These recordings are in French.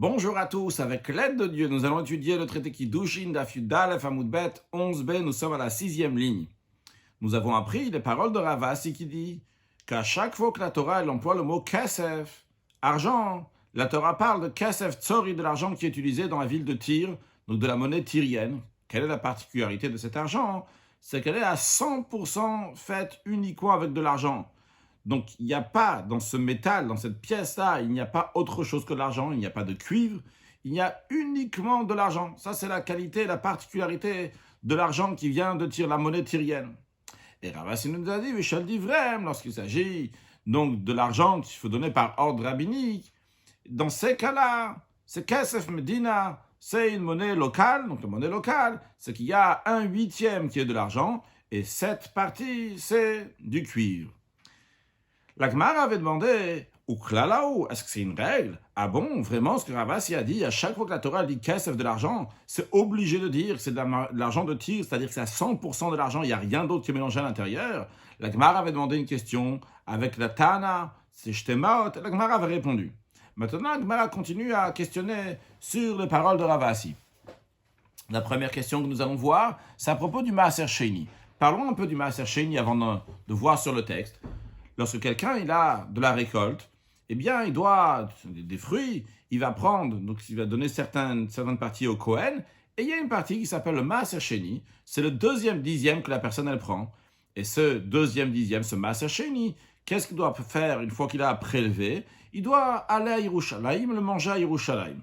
Bonjour à tous, avec l'aide de Dieu, nous allons étudier le traité Kiddushin d'Af Yud Aleph Amud Bet 11b, nous sommes à la 6e ligne. Nous avons appris les paroles de Rav Asi qui dit qu'à chaque fois que la Torah elle emploie le mot kesef, argent, la Torah parle de kesef tzori, de l'argent qui est utilisé dans la ville de Tyr, donc de la monnaie tyrienne. Quelle est la particularité de cet argent? C'est qu'elle est à 100% faite uniquement avec de l'argent. Donc, il n'y a pas, dans ce métal, dans cette pièce-là, il n'y a pas autre chose que de l'argent, il n'y a pas de cuivre, il y a uniquement de l'argent. Ça, c'est la qualité, la particularité de l'argent qui vient de Tyr, la monnaie tyrienne. Et Rav Asi nous a dit, Vishal Divrem, lorsqu'il s'agit donc de l'argent qu'il faut donner par ordre rabbinique, dans ces cas-là, c'est Kesef Medina, c'est une monnaie locale, donc la monnaie locale, c'est qu'il y a 1/8 qui est de l'argent, et cette partie, c'est du cuivre. La Gemara avait demandé, ou klalaou, est-ce que c'est une règle? Ah bon, vraiment, ce que Rav Asi a dit, à chaque fois que la Torah dit kesef de l'argent, c'est obligé de dire que c'est de l'argent de Tyr, c'est-à-dire que c'est à 100% de l'argent, il n'y a rien d'autre qui est mélangé à l'intérieur. La Gemara avait demandé une question avec la Tana, c'est Shtemaot, la Gemara avait répondu. Maintenant, la Gemara continue à questionner sur les paroles de Rav Asi. La première question que nous allons voir, c'est à propos du Maaser Sheni. Parlons un peu du Maaser Sheni avant de voir sur le texte. Lorsque quelqu'un il a de la récolte, eh bien, il doit des fruits, il va prendre, donc il va donner certaines parties au Kohen, et il y a une partie qui s'appelle le Maaser Sheni, c'est le 2e dixième que la personne elle prend. Et ce 2e dixième, ce Maaser Sheni, qu'est-ce qu'il doit faire une fois qu'il a prélevé? Il doit aller à Yerushalayim, le manger à Yerushalayim.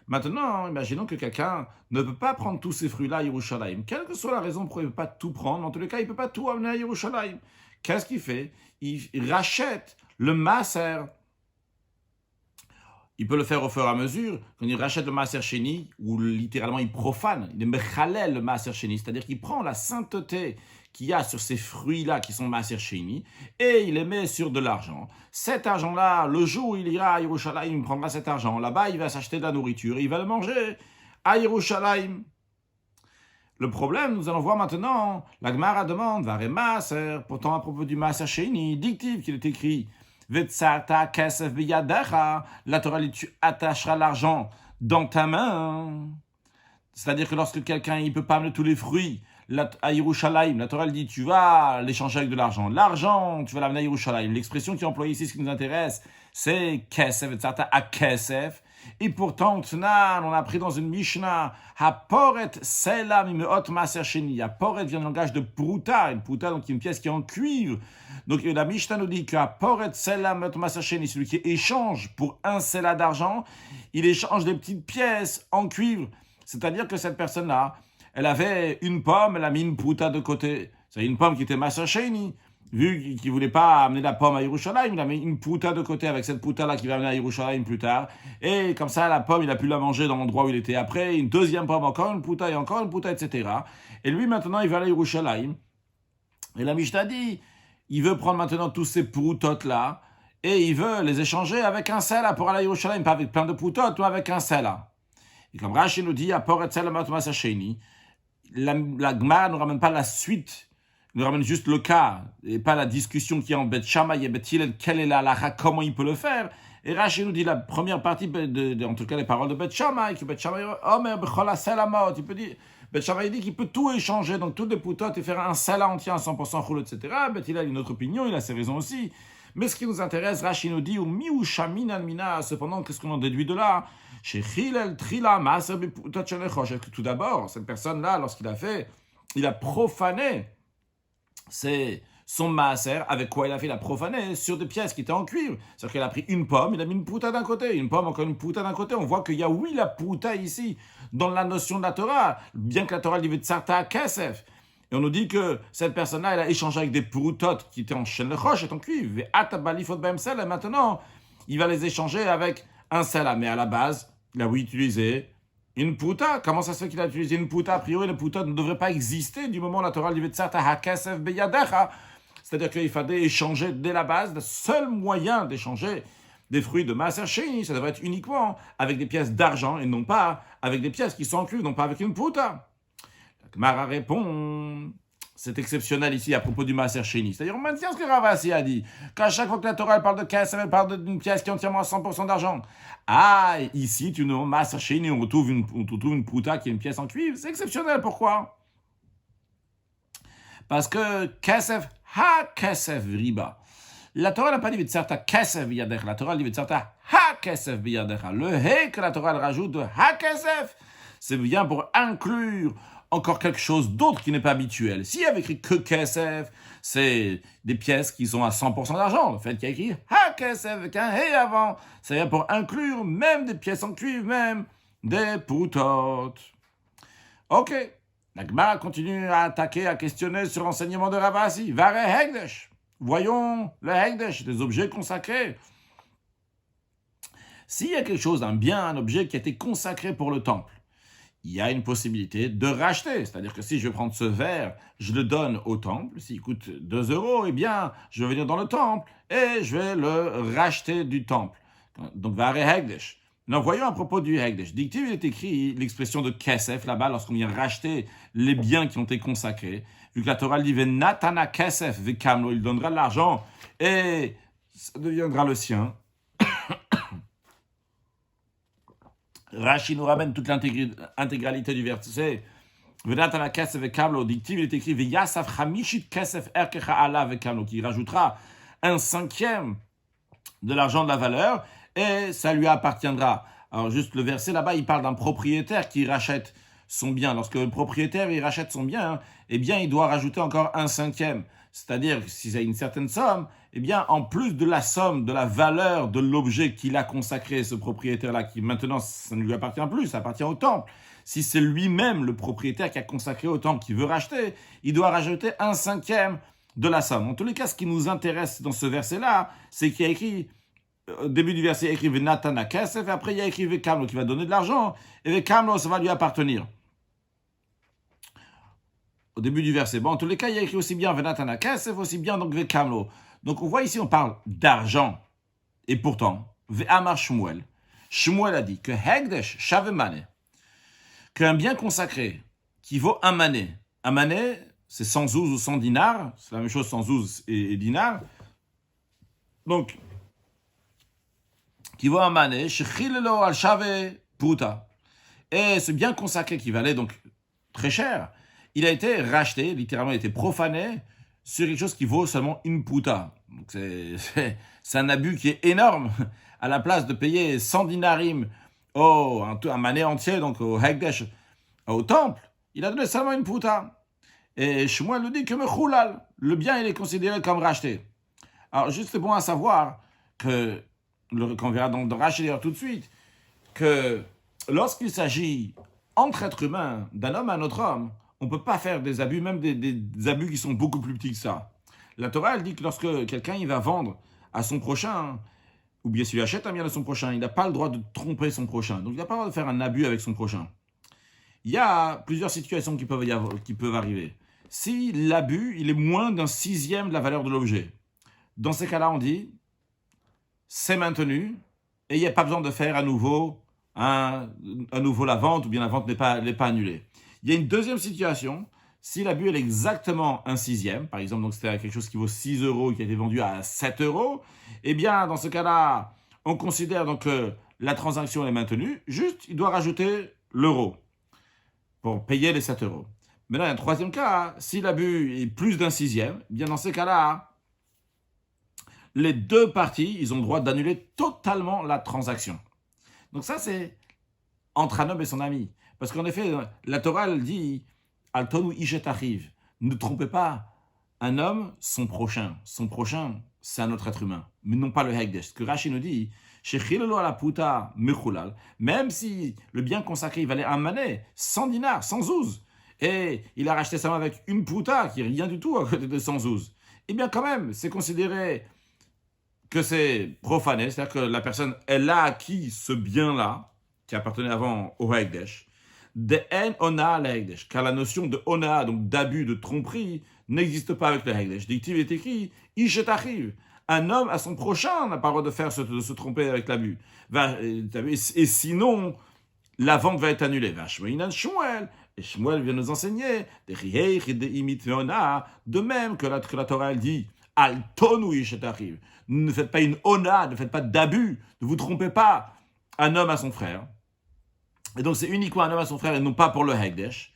Maintenant, imaginons que quelqu'un ne peut pas prendre tous ces fruits-là à Yerushalayim. Quelle que soit la raison pour il ne peut pas tout prendre, en tous les cas, il ne peut pas tout amener à Yerushalayim. Qu'est-ce qu'il fait? Il rachète le maaser. Il peut le faire au fur et à mesure. Quand il rachète le maaser sheni, ou littéralement il profane, il est mechalel le maaser sheni, c'est-à-dire qu'il prend la sainteté qu'il y a sur ces fruits-là qui sont maaser sheni, et il les met sur de l'argent. Cet argent-là, le jour où il ira à Yerushalayim, il prendra cet argent. Là-bas, il va s'acheter de la nourriture, et il va le manger à Yerushalayim. Le problème, nous allons voir maintenant, la Gemara demande, Vare Maaser, pourtant à propos du Maaser Sheni, dictive qu'il est écrit, Vetsarta kesef biyadecha, la Torah dit, tu attacheras l'argent dans ta main. C'est-à-dire que lorsque quelqu'un il peut pas amener tous les fruits à Yerushalayim, la Torah dit, tu vas l'échanger avec de l'argent. L'argent, tu vas l'amener à Yerushalayim. L'expression qui est employée ici, ce qui nous intéresse, c'est kesef, Vetsarta a kesef. Et pourtant, on a appris dans une Mishnah, Haporet Selam Imeot Maaser Sheni. Haporet vient du langage de Pruta, une Pruta, donc une pièce qui est en cuivre. Donc la Mishnah nous dit que Haporet Selam Imeot Maaser Sheni, celui qui échange pour un sela d'argent, il échange des petites pièces en cuivre. C'est-à-dire que cette personne-là, elle avait une pomme, elle a mis une Pruta de côté. C'est une pomme qui était Maaser Sheni. Vu qu'il ne voulait pas amener la pomme à Yerushalayim, il a mis une pouta de côté avec cette pouta-là qui va amener à Yerushalayim plus tard. Et comme ça, la pomme, il a pu la manger dans l'endroit où il était. Après, une deuxième pomme, encore une pouta et encore une pouta, etc. Et lui, maintenant, il va aller à Yerushalayim. Et la Mishnah dit, il veut prendre maintenant tous ces poutotes-là et il veut les échanger avec un sela pour aller à Yerushalayim. Pas avec plein de poutotes, mais avec un sela. Et comme Rashi nous dit, Apor et sela matmas sheni, la Gemara ne ramène pas la suite. Il nous ramène juste le cas, et pas la discussion qui est en Bet Shammai et Bet Hillel, quelle est la halakha, comment il peut le faire. Et Rashi nous dit la première partie, en tout cas les paroles de Bet Shammai, que Bet Shammai, Omer b'chol hasel hamot, il peut dire, Bet Shammai dit qu'il peut tout échanger, donc toutes les poutotes, et faire un sela entier à 100% choulot, etc. Bet Hillel a une autre opinion, il a ses raisons aussi. Mais ce qui nous intéresse, Rashi nous dit, ou miou shamin almina, cependant, qu'est-ce qu'on en déduit de là? Chez Hillel trila maaser b'poutot shel nechosh. Tout d'abord, cette personne-là, lorsqu'il a fait, il a profané c'est son maaser, avec quoi il a fait la profané sur des pièces qui étaient en cuivre. C'est-à-dire qu'il a pris une pomme, il a mis une pouta d'un côté, une pomme, encore une pouta d'un côté. On voit qu'il y a, oui, la pouta ici, dans la notion de la Torah, bien que la Torah dit Tsarta Kesef. Et on nous dit que cette personne-là, elle a échangé avec des poutotes qui étaient en chêne de roche et en cuivre. Et maintenant, il va les échanger avec un sela. Mais à la base, il a oui utilisé une pouta. Comment ça se fait qu'il a utilisé une pouta? A priori, la pouta ne devrait pas exister du moment où la Torah dit Vetsarta hakesef beyadecha. C'est-à-dire qu'il fallait échanger dès la base. Le seul moyen d'échanger des fruits de Maaser Sheni, ça devrait être uniquement avec des pièces d'argent et non pas avec des pièces qui sont en cuivre, non pas avec une pouta. La Gemara répond c'est exceptionnel ici à propos du Maaser Sheni. C'est-à-dire, on maintient ce que Ravasi a dit, qu'à chaque fois que la Torah elle parle de caisse, elle parle d'une pièce qui est entièrement à 100% d'argent. Ah, ici, tu nous Maaser Sheni, on retrouve une prouta qui est une pièce en cuivre. C'est exceptionnel, pourquoi? Parce que kesef, ha kesef riba. La Torah n'a pas dit Vitzarta kesef biyadecha. La Torah dit Vitzarta ha kesef biyadecha. Le he que la Torah elle rajoute de ha kesef, c'est bien pour inclure encore quelque chose d'autre qui n'est pas habituel. S'il y avait écrit que kesef, c'est des pièces qui sont à 100% d'argent. Le fait qu'il y a écrit ha kesef avec un he avant, c'est bien pour inclure même des pièces en cuivre, même des poutotes. Ok. La Gemara continue à attaquer, à questionner sur l'enseignement de Ravasi. Vare Hegdesh. Voyons le Hegdesh, des objets consacrés. S'il y a quelque chose, un bien, un objet qui a été consacré pour le temple, il y a une possibilité de racheter. C'est-à-dire que si je vais prendre ce verre, je le donne au temple. S'il coûte 2 €, eh bien, je vais venir dans le temple et je vais le racheter du temple. Donc, Vare Hegdesh. Non, voyons à propos du Hegdesh. Dictive, il est écrit l'expression de Kesef là-bas lorsqu'on vient racheter les biens qui ont été consacrés. Vu que la Torah dit Venatana Kesef Vekamlo, il donnera de l'argent et ça deviendra le sien. Rashi nous ramène toute l'intégralité du verset. Venatana Kesef Vekamlo, dictive, il est écrit Veyasaf Hamishit Kesef Erkecha Ala Vekamlo, qui rajoutera 1/5 de l'argent de la valeur. Et ça lui appartiendra. Alors juste le verset là-bas, il parle d'un propriétaire qui rachète son bien. Lorsque le propriétaire il rachète son bien, eh bien il doit rajouter encore 1/5. C'est-à-dire que s'il a une certaine somme, eh bien en plus de la somme, de la valeur de l'objet qu'il a consacré, ce propriétaire-là, qui maintenant ça ne lui appartient plus, ça appartient au temple. Si c'est lui-même le propriétaire qui a consacré au temple, qui veut racheter, il doit rajouter 1/5 de la somme. En tous les cas, ce qui nous intéresse dans ce verset-là, c'est qu'il y a écrit au début du verset, il y a écrit Venatana Kesef, et après il y a écrit Vekamlo qui va donner de l'argent, et Vekamlo, ça va lui appartenir. Au début du verset. Bon, en tous les cas, il y a écrit aussi bien Venatana Kesef, aussi bien donc Vekamlo. Donc on voit ici, on parle d'argent. Et pourtant, Ve'amar Shmuel. Shmuel a dit que Hegdesh Shavemane, qu'un bien consacré qui vaut un mané. Un mané, c'est 100 zouz ou 100 dinars, c'est la même chose 100 zouz et dinars. Donc, qui vaut un mané, shechilelo al shave puta. Et ce bien consacré qui valait donc très cher, il a été racheté, littéralement, il a été profané sur quelque chose qui vaut seulement une puta. Donc c'est un abus qui est énorme. À la place de payer 100 dinarim un mané entier, donc au Hegdesh, au temple, il a donné seulement une puta. Et Shmuel nous dit que mechulal, le bien il est considéré comme racheté. Alors juste c'est bon à savoir que qu'on verra dans Rashi d'ailleurs tout de suite, que lorsqu'il s'agit entre êtres humains, d'un homme à un autre homme, on ne peut pas faire des abus, même des abus qui sont beaucoup plus petits que ça. La Torah, elle dit que lorsque quelqu'un il va vendre à son prochain, ou bien s'il achète un bien de son prochain, il n'a pas le droit de tromper son prochain. Donc il n'a pas le droit de faire un abus avec son prochain. Il y a plusieurs situations qui peuvent arriver. Si l'abus, il est moins d'1/6 de la valeur de l'objet, dans ces cas-là, on dit c'est maintenu, et il n'y a pas besoin de faire à nouveau la vente, ou bien la vente n'est pas annulée. Il y a une deuxième situation, si l'abus est exactement 1/6, par exemple, donc c'était quelque chose qui vaut 6 € et qui a été vendu à 7 €, eh bien, dans ce cas-là, on considère donc que la transaction est maintenue, juste, il doit rajouter l'euro pour payer les 7 €. Maintenant, il y a un troisième cas, si l'abus est plus d'1/6, eh bien, dans ces cas-là, les deux parties, ils ont le droit d'annuler totalement la transaction. Donc ça, c'est entre un homme et son ami. Parce qu'en effet, la Torah, elle dit « Al-tonu ishet achiv » ne trompez pas un homme, son prochain. Son prochain, c'est un autre être humain, mais non pas le Hegdesh. Ce que Rashi nous dit « Shechilelo ala puta mechulal » même si le bien consacré, il valait un mané, 100 dinars, 100 zouz, et il a racheté ça avec une puta, qui est rien du tout à côté de 100 zouz, eh bien quand même, c'est considéré que c'est profané, c'est-à-dire que la personne, elle a acquis ce bien-là, qui appartenait avant au Hegdesh, de en ona al Hegdesh, car la notion de ona, donc d'abus, de tromperie, n'existe pas avec le Hegdesh. Dictive est écrit, ishet achiv. Un homme à son prochain n'a pas le droit de se tromper avec l'abus. Et sinon, la vente va être annulée. Shmuel, Et Shmuel vient nous enseigner, de même que la Torah elle dit, Al tonu arrive. Ne faites pas une ona, ne faites pas d'abus, ne vous trompez pas un homme à son frère. Et donc c'est uniquement un homme à son frère et non pas pour le Hekdesh.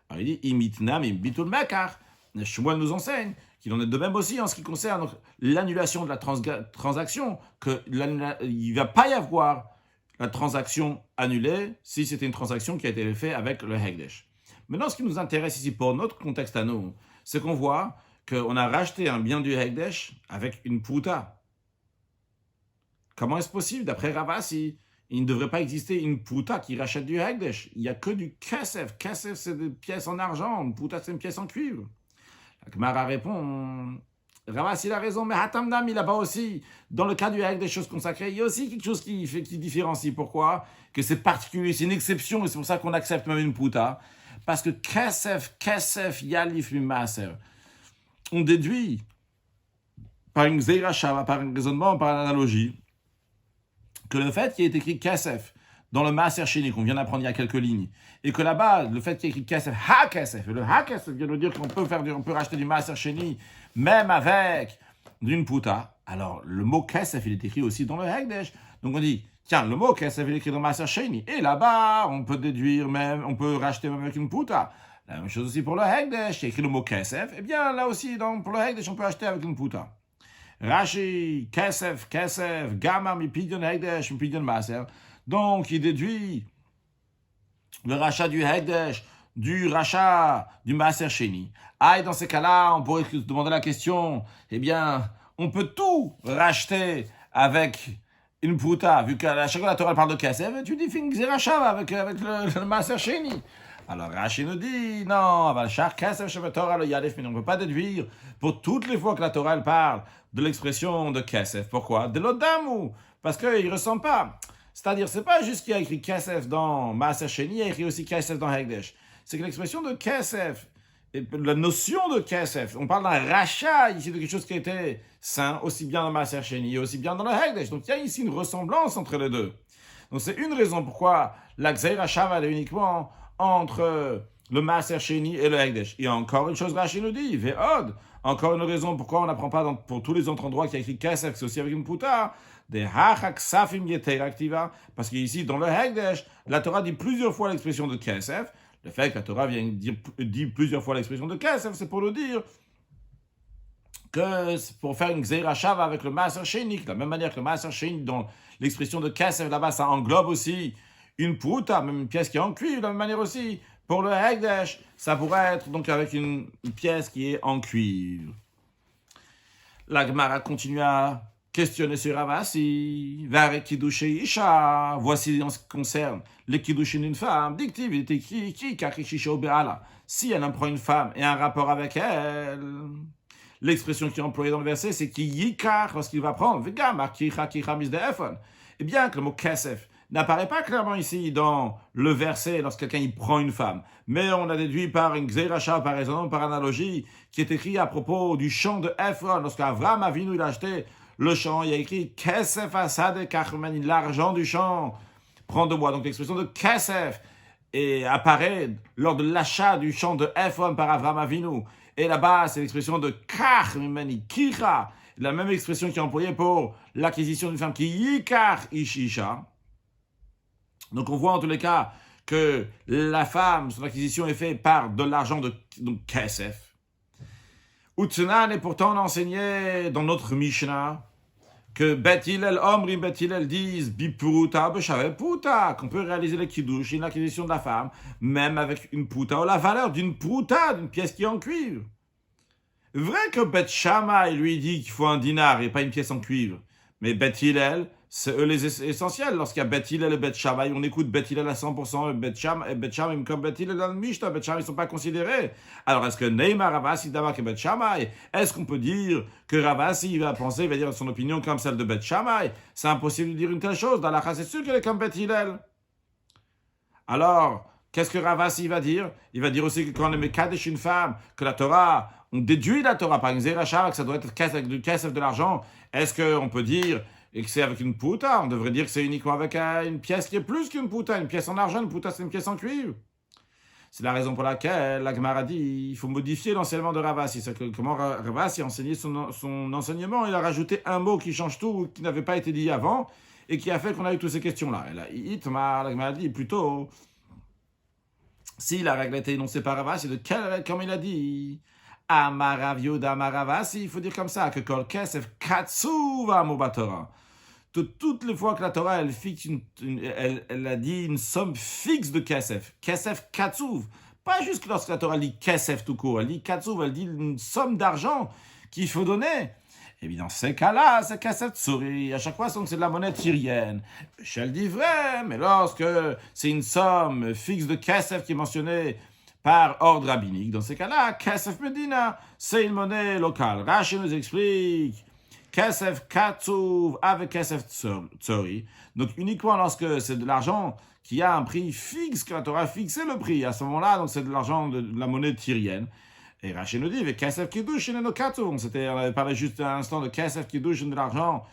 Alors il dit, imitnam bitul mekar. Shmuel nous enseigne qu'il en est de même aussi en ce qui concerne l'annulation de la transaction, qu'il ne va pas y avoir la transaction annulée si c'était une transaction qui a été faite avec le Hekdesh. Maintenant, ce qui nous intéresse ici pour notre contexte à nous, c'est qu'on voit qu'on a racheté un bien du Hekdesh avec une pouta. Comment est-ce possible? D'après Ravasi, il ne devrait pas exister une pouta qui rachète du Hekdesh. Il n'y a que du kesef. Kesef, c'est des pièces en argent. Une pouta, c'est une pièce en cuivre. La Gemara répond, Ravasi il a raison, mais Hatamdam, il là-bas aussi, dans le cas du Hekdesh, des choses consacrées, il y a aussi quelque chose qui différencie. Pourquoi? Que c'est particulier, c'est une exception, et c'est pour ça qu'on accepte même une pouta. Parce que kesef, yalif maaser. On déduit par une Zera Shava, par un raisonnement, par une analogie, que le fait qu'il y ait écrit kesef dans le Maaser Sheni, qu'on vient d'apprendre il y a quelques lignes, et que là-bas, le fait qu'il y ait écrit kesef, ha-kesef, et le ha-kesef vient de dire qu'on peut racheter du Maaser Sheni, même avec d'une pouta, alors le mot kesef, il est écrit aussi dans le Hekdesh. Donc on dit, tiens, le mot kesef, il est écrit dans le Maaser Sheni, et là-bas, on peut déduire même, on peut racheter même avec une pouta. La même chose aussi pour le Hekdesh, il y a écrit le mot kesef, et bien là aussi, pour le Hekdesh, on peut acheter avec une pouta. Rashi, kesef, gamma, mipidion Hekdesh, mipidion Maaser. Donc, il déduit le rachat du Hekdesh, du rachat du Maaser Sheni. Et dans ces cas-là, on pourrait se demander la question, eh bien, on peut tout racheter avec une pouta, vu qu'à chaque fois la Torah parle de kesef, tu dis fin rachat avec le Maaser Sheni. Alors Rashi nous dit, non, mais on ne peut pas déduire pour toutes les fois que la Torah parle de l'expression de kesef. Pourquoi? De l'odamu, parce qu'il ne ressemble pas. C'est-à-dire, c'est pas juste qu'il y a écrit kesef dans Maaser Sheni, il y a écrit aussi kesef dans Hekdesh. C'est que l'expression de kesef, et la notion de kesef, on parle d'un rachat ici de quelque chose qui était sain, aussi bien dans Maaser Sheni, aussi bien dans le Hekdesh. Donc il y a ici une ressemblance entre les deux. Donc c'est une raison pourquoi la Gzeira Shava est uniquement entre le Maaser Sheni et le Hekdesh. Et encore une chose, Rashi nous dit, Ve'od, encore une raison pourquoi on n'apprend pas pour tous les autres endroits qu'il y a écrit kesef, c'est aussi avec une pouta, des hachak safim yeter activa, parce qu'ici, dans le Hekdesh, la Torah dit plusieurs fois l'expression de kesef. Le fait que la Torah dit plusieurs fois l'expression de kesef, c'est pour nous dire que c'est pour faire une Gzeira Shava avec le Maaser Sheni, de la même manière que le Maaser Sheni, dans l'expression de kesef, là-bas, ça englobe aussi une pouta, même une pièce qui est en cuivre, de la même manière aussi, pour le Hekdesh, ça pourrait être donc avec une pièce qui est en cuivre. La Gemara continue à questionner sur Ravasi, vers Kiddushé Isha, voici en ce qui concerne les Kiddushin d'une femme, dictive, il est écrit, qui kakishisho be'ala, si un homme prend une femme et un rapport avec elle, l'expression qui est employée dans le verset, c'est qui yikar, lorsqu'il va prendre, vegam, kicha misde'efon, et bien que le mot kesef n'apparaît pas clairement ici dans le verset lorsque quelqu'un y prend une femme. Mais on a déduit par une Gzeiracha, par raisonnement, par analogie, qui est écrit à propos du champ de Ephron. Lorsqu'Avram Avinu il a acheté le champ, il y a écrit Kesef Asade Kachmani, l'argent du champ prend de bois. Donc l'expression de Kesef apparaît lors de l'achat du champ de Ephron par Avram Avinu. Et là-bas, c'est l'expression de Kachmani, Kira, la même expression qui est employée pour l'acquisition d'une femme qui Yikar Ishisha. Donc on voit en tous les cas que la femme, son acquisition est faite par de l'argent de kesef. Utsunan, et pourtant on enseignait dans notre Mishnah que Bet Hillel, Omri Bet Hillel disent Bipuruta, Beshave Puta, qu'on peut réaliser le kiddush, une acquisition de la femme, même avec une puta, ou la valeur d'une puta, d'une pièce qui est en cuivre. Vrai que Bet Shammai lui dit qu'il faut un dinar et pas une pièce en cuivre, mais Bet Hillel, c'est eux les essentiels. Lorsqu'il y a Bet Hillel et Bet Shammai, on écoute Bet Hillel à 100%, et Bet Shammai, comme Bet Hillel dans le Mishnah, Bet Shammai, ils ne sont pas considérés. Alors, est-ce que Neymar Ravasi d'abord que Bet Shammai, est-ce qu'on peut dire que Ravasi va penser, il va dire son opinion comme celle de Bet Shammai? C'est impossible de dire une telle chose. Dans la c'est sûr qu'elle est comme Bet Hillel. Alors, qu'est-ce que Ravasi va dire? Il va dire aussi que quand on est Mekadesh une femme, que la Torah, on déduit la Torah par une Zerachar, que ça doit être avec du kesef de l'argent. Est-ce qu'on peut dire et que c'est avec une pouta? On devrait dire que c'est uniquement avec une pièce qui est plus qu'une pouta, une pièce en argent, une pouta c'est une pièce en cuivre. C'est la raison pour laquelle la Gemara dit il faut modifier l'enseignement de Ravasi. C'est que comment Ravasi a enseigné son enseignement, il a rajouté un mot qui change tout, qui n'avait pas été dit avant, et qui a fait qu'on a eu toutes ces questions-là. Et là, la Gemara dit plutôt, si la règle était énoncée par Ravasi, de quelle règle, comme il a dit Amarav Ravasi, il faut dire comme ça, que Kol Kesef Katsuva Mobatora. Toutes les fois que la Torah, elle fixe elle a dit une somme fixe de Kesef. Kesef Katsuv. Pas juste lorsque la Torah dit Kesef tout court. Elle dit Katsuv, elle dit une somme d'argent qu'il faut donner. Et bien dans ces cas-là, c'est Kesef Tsuri. À chaque fois, c'est de la monnaie tyrienne. Elle dit vrai, mais lorsque c'est une somme fixe de Kesef qui est mentionnée par ordre rabbinique, dans ces cas-là, Kesef Medina, c'est une monnaie locale. Rashi nous explique Kesef Katsuv avec Kesef Tsori. Donc uniquement lorsque c'est de l'argent qui a un prix fixe, que la Torah a fixé le prix. À ce moment-là, donc c'est de l'argent de la monnaie tyrienne. Et Rashi nous dit, avec Kesef Kiddushin et no Katsuv. On avait parlé juste un instant de Kesef Kiddushin, de l'argent.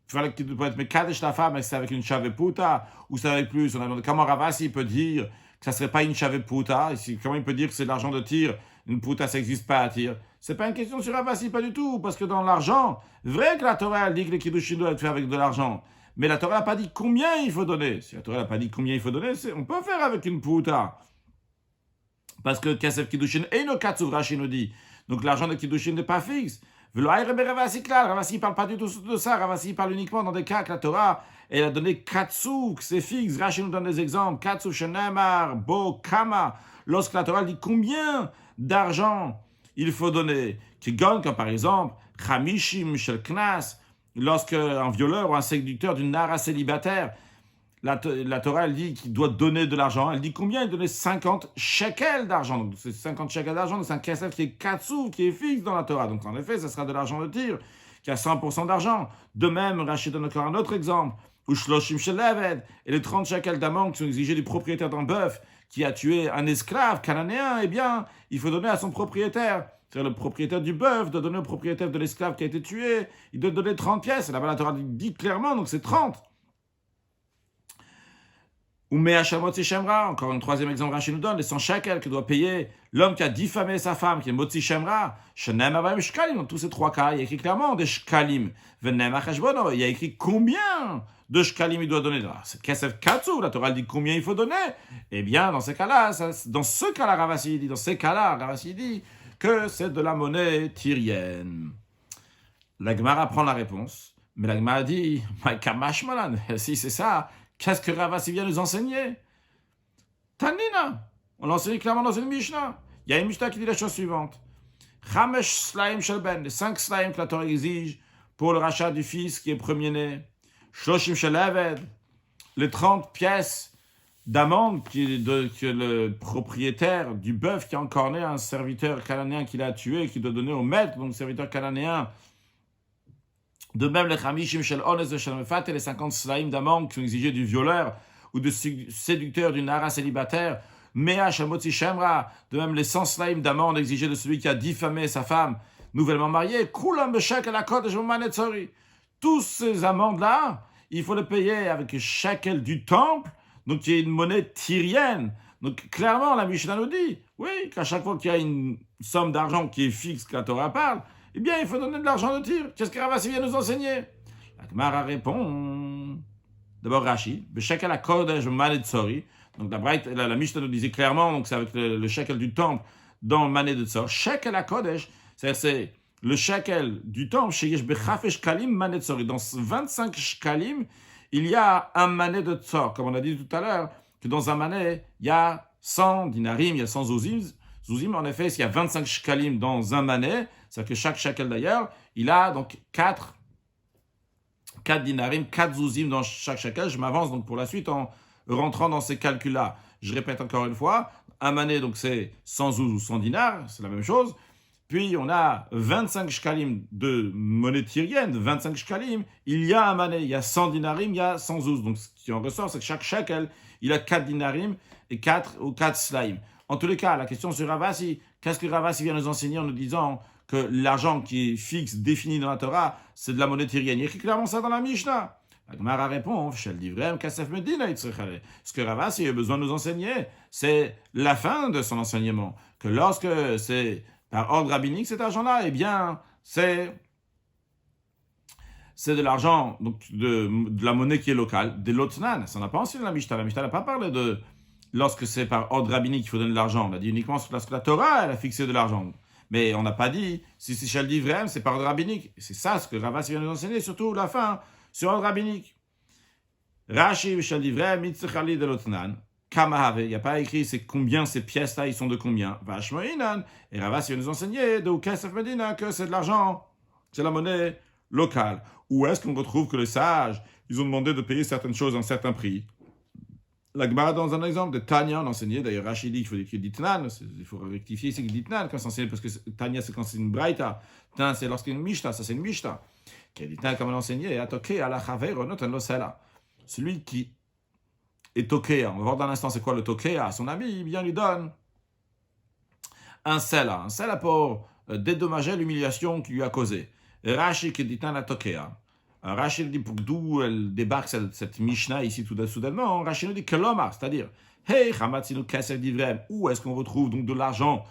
Il fallait qu'il peut être Mekadesh la femme, mais c'est avec une Shaveputa, ou c'est avec plus. On a demandé comment Ravasi peut dire que ça ne serait pas une Shaveputa. Comment il peut dire que c'est de l'argent de tir? Une puta, ça n'existe pas à tir. C'est pas une question sur Ravasi, pas du tout, parce que dans l'argent, vrai que la Torah elle dit que les Kiddushin doivent être faits avec de l'argent, mais la Torah n'a pas dit combien il faut donner. Si la Torah n'a pas dit combien il faut donner, on peut faire avec une puta. Parce que Kesef Kiddushin et no Katsuv, Rashi nous dit. Donc l'argent de Kiddushin n'est pas fixe. Ravasi ne parle pas du tout de ça. Ravasi parle uniquement dans des cas que la Torah elle a donné Katsuv, que c'est fixe. Rashi nous donne des exemples. Katsuv, Shenemar, Bo, Kama. Lorsque la Torah dit combien d'argent il faut donner, qui gagne comme par exemple Chamishim Shel Knas, lorsque un violeur ou un séducteur d'une nara célibataire, la Torah elle dit qu'il doit donner de l'argent, elle dit combien? Il donne 50 shekels d'argent, donc c'est 50 shekels d'argent, donc c'est un kesef qui est katsuv, qui est fixe dans la Torah, donc en effet ça sera de l'argent de tir, qui a 100% d'argent. De même, Rachid donne encore un autre exemple, ou Shloshim Shel Eved, et les 30 shekels d'amende qui sont exigés du propriétaire d'un bœuf, qui a tué un esclave cananéen, eh bien, il faut donner à son propriétaire. C'est-à-dire le propriétaire du bœuf doit donner au propriétaire de l'esclave qui a été tué, il doit donner 30 pièces. Et là-bas, la Torah dit clairement, donc c'est 30. Ou Mea Motzi Shemra, encore un troisième exemple, Rashi nous donne, les 100 shekels que doit payer l'homme qui a diffamé sa femme, qui est Motzi Shemra, Shenem Avayim Shkalim, dans tous ces trois cas, il y a écrit clairement des Shkalim. Venem Achashbono, il y a écrit combien de Shkalim il doit donner. C'est Kesef Katsu, la Torah dit combien il faut donner. Eh bien, dans ces cas-là, dans ce cas-là, Ravasi dit que c'est de la monnaie tyrienne. La Gemara prend la réponse, mais la Gemara dit, si c'est ça, qu'est-ce que Ravasi vient nous enseigner? Tanina, on l'enseigne clairement dans une Mishnah. Il y a une Mishnah qui dit la chose suivante. Chamesh Slaim Shelben, les 5 Slaim que la Torah exige pour le rachat du fils qui est premier-né. Shloshim Shel Eved, les 30 pièces d'amende que le propriétaire du bœuf qui a encorné un serviteur cananéen qu'il a tué, qui doit donner au maître, donc serviteur cananéen. De même, les Chamishim Shel Ones de Shel Mefat et les 50 Slaim d'amende qui sont exigés du violeur ou du séducteur d'une nara célibataire. Mea Shel Motzi Shemra, de même les 100 Slaim d'amende exigés de celui qui a diffamé sa femme nouvellement mariée. Kulam B'Shekel HaKodesh V'Manet Tzori. Tous ces amendes-là, il faut les payer avec shekel du temple, donc qui est une monnaie tyrienne. Donc clairement, la Mishnah nous dit, oui, qu'à chaque fois qu'il y a une somme d'argent qui est fixe, que la Torah parle, eh bien, il faut donner de l'argent de tir. Qu'est-ce que Ravasi vient nous enseigner? La Gemara répond, d'abord Rashi, B'Shekel HaKodesh V'Manet Tzori. Donc la Mishnah nous disait clairement, donc c'est avec le shekel du temple dans le Manet de Tzor. Shekel HaKodesh, c'est le shekel du temple, dans 25 shkalim, il y a un manet de tzor. Comme on a dit tout à l'heure, que dans un manet, il y a 100 dinarim, il y a 100 zouzim. En effet, s'il y a 25 shkalim dans un manet, c'est-à-dire que chaque shekel d'ailleurs, il a donc 4 dinarim, 4 zouzim dans chaque shekel. Je m'avance donc pour la suite en rentrant dans ces calculs-là. Je répète encore une fois, un manet, donc c'est 100 zouz ou 100 dinars, c'est la même chose. Puis on a 25 shkalim de monnaie tyrienne, 25 shkalim, il y a un manet, il y a 100 dinarim, il y a 100 zouz. Donc ce qui en ressort, c'est que chaque shekel, il a 4 dinarim et 4 slaim. En tous les cas, la question sur Ravasi, qu'est-ce que Ravasi vient nous enseigner en nous disant que l'argent qui est fixe, défini dans la Torah, c'est de la monnaie tyrienne? Il y a écrit clairement ça dans la Mishnah. La Gemara répond, ce que Ravasi a besoin de nous enseigner, c'est la fin de son enseignement. Que lorsque c'est par ordre rabbinique cet argent-là, eh bien, c'est de l'argent, donc de la monnaie qui est locale, des lotnan. Ça n'a pas enseigné la Mishnah. La Mishnah n'a pas parlé de lorsque c'est par ordre rabbinique qu'il faut donner de l'argent. On a dit uniquement lorsque la Torah, elle a fixé de l'argent. Mais on n'a pas dit, si c'est Shel Divrem, c'est par ordre rabbinique. C'est ça ce que Ravasi vient nous enseigner, surtout la fin, sur ordre rabbinique. Rashi Shel Divrem, Mitzchali de Lotnan. Kamahave, il n'y a pas écrit c'est combien ces pièces-là, ils sont de combien. Vashmoinan. Et Ravasi vient nous enseigner de Kesef Medina que c'est de l'argent, c'est la monnaie locale. Où est-ce qu'on retrouve que les sages, ils ont demandé de payer certaines choses à un certain prix? La Gemara, dans un exemple de Tanya, on enseignait, d'ailleurs Rashi dit qu'il faut écrire Ditnan, il faut rectifier, c'est que Ditnan, quand c'est enseigné, parce que Tanya, c'est quand c'est une Braïta, Tanya, c'est lorsqu'il y a une Mishta, ça c'est une Mishta. Qui a Ditnan, comme on enseignait, Atoke, ala Chaveiro, notan lo sela. Celui qui est Tokea, on va voir dans l'instant c'est quoi le Tokea, son ami, il vient lui donne un sela pour dédommager l'humiliation qu'il lui a causée. Rashi qui dit la Tokea. Rashi dit pour d'où elle débarque cette Mishnah ici tout soudainement. Rashi nous dit que l'homme, c'est-à-dire, hey, Hamatzinu Kesef Divrem, où est-ce qu'on retrouve donc de l'argent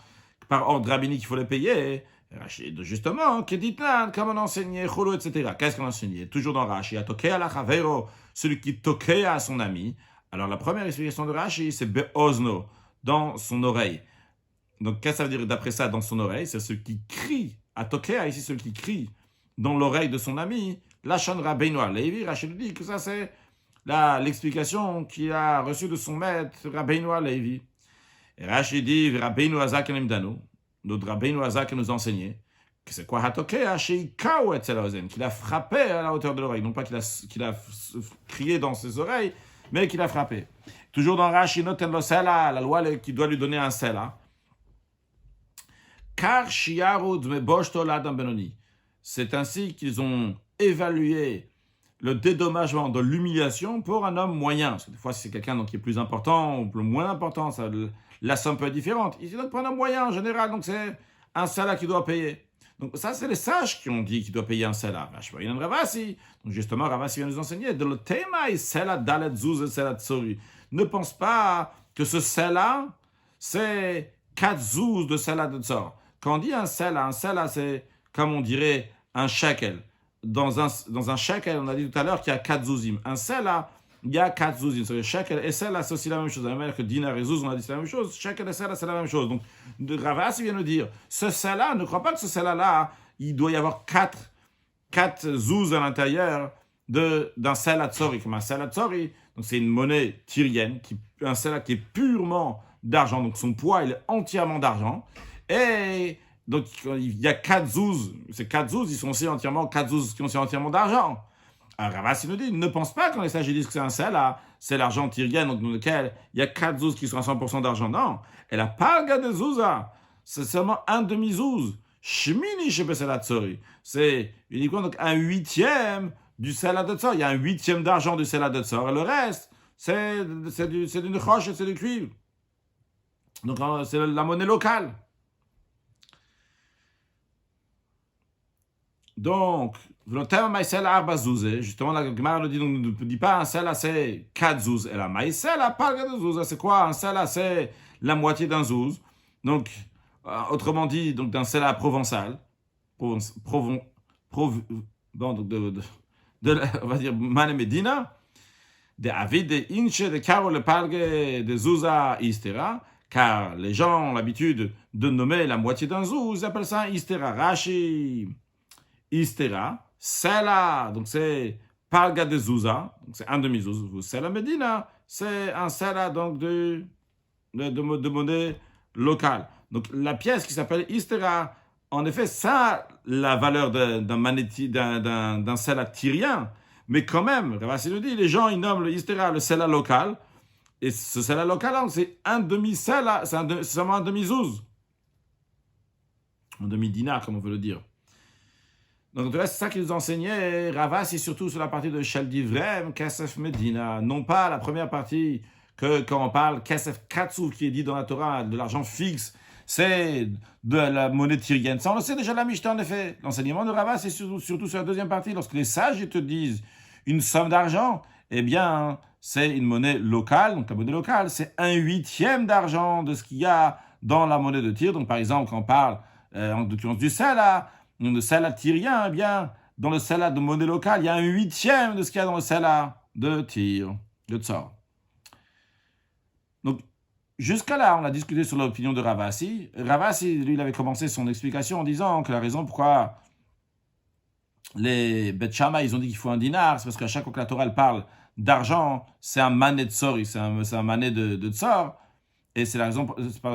par ordre rabbinique qu'il faut le payer? Rashi dit justement, que dit comme on enseignait, Cholo, etc. Qu'est-ce qu'on enseignait? Toujours dans Rashi, à Tokea la Chavero, celui qui Tokea à son ami. Alors la première explication de Rashi, c'est Be'ozno, dans son oreille. Donc qu'est-ce que ça veut dire d'après ça, dans son oreille? C'est celui qui crie, à Tokea ici, celui qui crie dans l'oreille de son ami, Lachon Rabbeinu Alevi. Rachid dit que ça c'est l'explication qu'il a reçue de son maître Rabbeinu Alevi. Et Rachid dit Rabbeinu Azak Nemdanu, notre Rabbeinu Azak nous enseignait que c'est quoi Hatokea Sheikao et Tzelozen, qu'il a frappé à la hauteur de l'oreille, non pas qu'il a crié dans ses oreilles, mais qu'il a frappé. Toujours dans Rachid Noten Lo Sela, la loi qui doit lui donner un Sela. Car Shiaru Dmeboshto Ladam Benoni. C'est ainsi qu'ils ont évalué le dédommagement de l'humiliation pour un homme moyen. Parce que des fois, si c'est quelqu'un qui est plus important ou moins important, la somme peut être différente. Ici, donc, pour un homme moyen, en général, donc c'est un salaire qu'il doit payer. Donc ça, c'est les sages qui ont dit qu'il doit payer un salaire. Donc justement, Ravasi vient nous enseigner. De le thème, ne pense pas que ce salaire, c'est 4 zouz de salaire de tsor. Quand on dit un salaire, c'est comme on dirait un shekel. Dans un shekel, on a dit tout à l'heure qu'il y a 4 zouzim. Un sela, il y a 4 zouzim. C'est le shekel et sela, c'est aussi la même chose. De la même manière que dinar et zouz, on a dit c'est la même chose. Shekel et sela, c'est la même chose. Donc, Ravasi vient nous dire, ce sela, ne crois pas que ce sela-là, il doit y avoir 4 zouz à l'intérieur d'un sela tsori. Comme un sela tsori, donc c'est une monnaie tyrienne, un sela qui est purement d'argent. Donc son poids, il est entièrement d'argent. Et donc, il y a 4 zouz. Ces 4 zouz, ils sont aussi entièrement 4 zouz qui ont aussi entièrement d'argent. Alors, Ravasi nous dit, ne pense pas quand les sages disent que c'est un sela, c'est l'argent tyrien, donc dans lequel il y a 4 zouz qui sont à 100% d'argent. Non, et la palga de zouza, c'est seulement un demi-zouz. Shmini shebesela tsori. C'est uniquement donc un 8e du sela de tsor. Il y a un 8e d'argent du sela de tsor. Et le reste, c'est d'une roche et c'est du cuivre. Donc, c'est la monnaie locale. Donc, le thème maïsel arba zouzé, justement, la Gemara ne dit pas un sela c'est 4 zouz. Et la maïsel a pas de zouz. C'est quoi? Un sela c'est la moitié d'un zouz. Donc, autrement dit, donc d'un sela provençal. On va dire, Mane Medina. De Avid, de Inche, de Caro, le Palge, de Zouza, Istera. Car les gens ont l'habitude de nommer la moitié d'un zouz. Ils appellent ça Istera. Rashi. Istera, Sela, donc c'est Palga de Zouza, donc c'est un demi-zouz. Sela Medina, c'est un Sela donc de monnaie locale. Donc la pièce qui s'appelle Istera, en effet, ça a la valeur d'un Sela tyrien, mais quand même, Ravasi nous dit, les gens ils nomment le Istera le Sela local, et ce Sela local, c'est un demi-Sela, c'est seulement un demi-zouz. Un demi-dinar, comme on veut le dire. Donc, c'est ça qu'il nous enseignait. Ravasi, surtout sur la partie de Shel Divrem, Kesef Medina. Non pas la première partie, que quand on parle Kesef Katsouf, qui est dit dans la Torah, de l'argent fixe, c'est de la monnaie tyrienne. Ça, on le sait déjà la Mishnah, en effet. L'enseignement de Ravasi, c'est surtout sur la deuxième partie, lorsque les sages te disent une somme d'argent, eh bien, c'est une monnaie locale. Donc la monnaie locale, c'est 1/8 d'argent de ce qu'il y a dans la monnaie de Tyr. Donc par exemple, quand on parle en l'occurrence du Sela, le Sela tyrien, eh bien, dans le Sela de monnaie locale, il y a 1/8 de ce qu'il y a dans le Sela de Tyr, de Tsar. Donc, jusqu'à là, on a discuté sur l'opinion de Ravasi. Ravasi, lui, il avait commencé son explication en disant que la raison pourquoi les Bet Shammai, ils ont dit qu'il faut un dinar, c'est parce qu'à chaque fois que la Torah elle parle d'argent, c'est un mané de Tsor, c'est un mané de Tsor, et c'est la raison,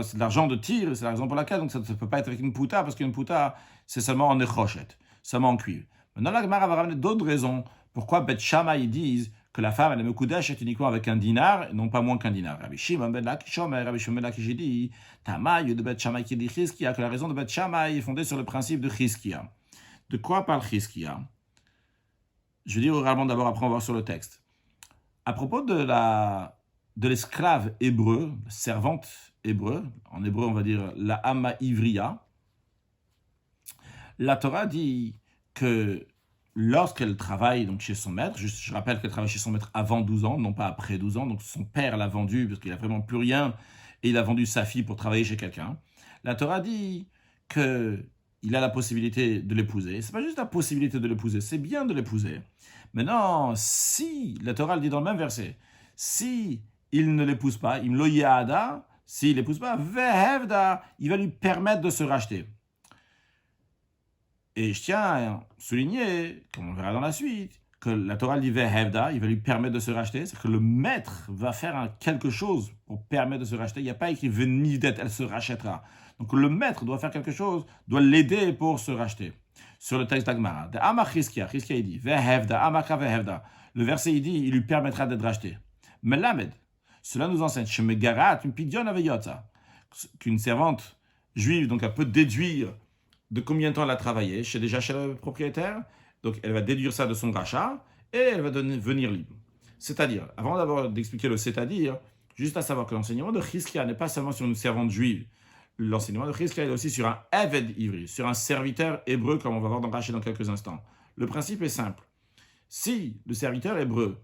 c'est de l'argent de Tyr, c'est la raison pour laquelle donc ça ne peut pas être avec une pouta, parce qu'une pouta, c'est seulement en nechoshet, seulement en cuivre. Maintenant, la Gemara va ramener d'autres raisons pourquoi Bet Shammai ils disent que la femme, elle est mekudesh est uniquement avec un dinar, et non pas moins qu'un dinar. Rabbi Shimon ben Lakish, Rabbi Shimon ben Lakish dit, Tamaï de Bet Shammai qui dit Chizkia, que la raison de Bet Shammai est fondée sur le principe de Chizkia. De quoi parle Chizkia? Je vais dire oralement d'abord, après on va voir sur le texte. À propos de l'esclave hébreu, servante hébreu, en hébreu on va dire la Amma Ivriya, la Torah dit que lorsqu'elle travaille donc chez son maître, je rappelle qu'elle travaille chez son maître avant 12 ans, non pas après 12 ans, donc son père l'a vendue parce qu'il n'a vraiment plus rien, et il a vendu sa fille pour travailler chez quelqu'un. La Torah dit qu'il a la possibilité de l'épouser. C'est pas juste la possibilité de l'épouser, c'est bien de l'épouser. Maintenant, si, la Torah le dit dans le même verset, si il ne l'épouse pas, im lo yada, s'il l'épouse pas, vehevda, il va lui permettre de se racheter. Et je tiens à souligner, comme on verra dans la suite, que la Torah dit vehevda, il va lui permettre de se racheter, c'est que le maître va faire quelque chose pour permettre de se racheter. Il n'y a pas écrit venivdet, elle se rachètera. Donc le maître doit faire quelque chose, doit l'aider pour se racheter. Sur le texte d'Agmara, de Amar Chizkia, il dit vehevda, amaka vehevda. Le verset il dit, il lui permettra d'être racheté. Mais Lamed, cela nous enseigne, Shemegarat, une pidyon aveyota, qu'une servante juive, donc elle peut déduire de combien de temps elle a travaillé chez le propriétaire, donc elle va déduire ça de son rachat, et elle va devenir libre. C'est-à-dire, avant d'abord d'expliquer le c'est-à-dire, juste à savoir que l'enseignement de Chizkia n'est pas seulement sur une servante juive, l'enseignement de Chizkia est aussi sur un Eved Ivri, sur un serviteur hébreu, comme on va voir dans Rachel dans quelques instants. Le principe est simple. Si le serviteur hébreu,